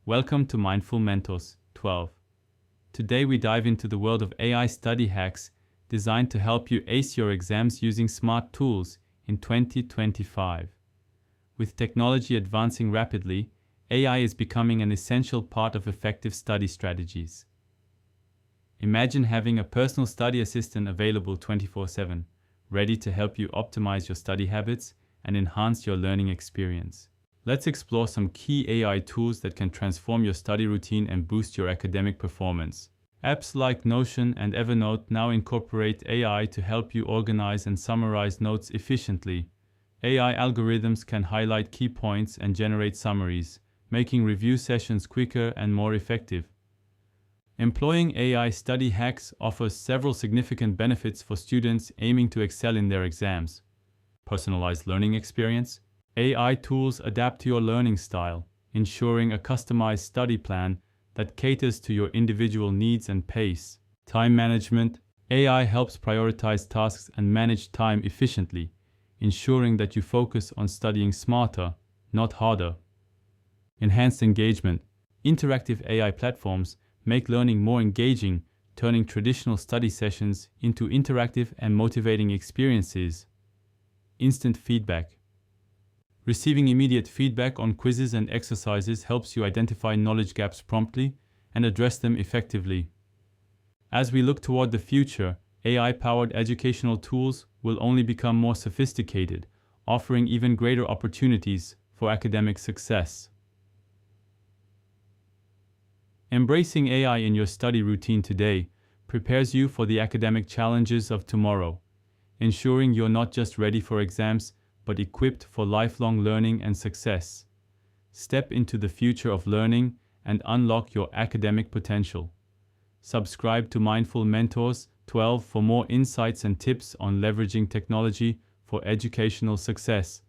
Welcome to Mindful Mentors 12. Today we dive into the world of AI study hacks designed to help you ace your exams using smart tools in 2025. With technology advancing rapidly, AI is becoming an essential part of effective study strategies. Imagine having a personal study assistant available 24/7, ready to help you optimize your study habits and enhance your learning experience. Let's explore some key AI tools that can transform your study routine and boost your academic performance. Apps like Notion and Evernote now incorporate AI to help you organize and summarize notes efficiently. AI algorithms can highlight key points and generate summaries, making review sessions quicker and more effective. Employing AI study hacks offers several significant benefits for students aiming to excel in their exams. Personalized learning experience. AI tools adapt to your learning style, ensuring a customized study plan that caters to your individual needs and pace. Time management. AI helps prioritize tasks and manage time efficiently, ensuring that you focus on studying smarter, not harder. Enhanced engagement. Interactive AI platforms make learning more engaging, turning traditional study sessions into interactive and motivating experiences. Instant feedback. Receiving immediate feedback on quizzes and exercises helps you identify knowledge gaps promptly and address them effectively. As we look toward the future, AI-powered educational tools will only become more sophisticated, offering even greater opportunities for academic success. Embracing AI in your study routine today prepares you for the academic challenges of tomorrow, ensuring you're not just ready for exams, but equipped for lifelong learning and success. Step into the future of learning and unlock your academic potential. Subscribe to Mindful Mentors 12 for more insights and tips on leveraging technology for educational success.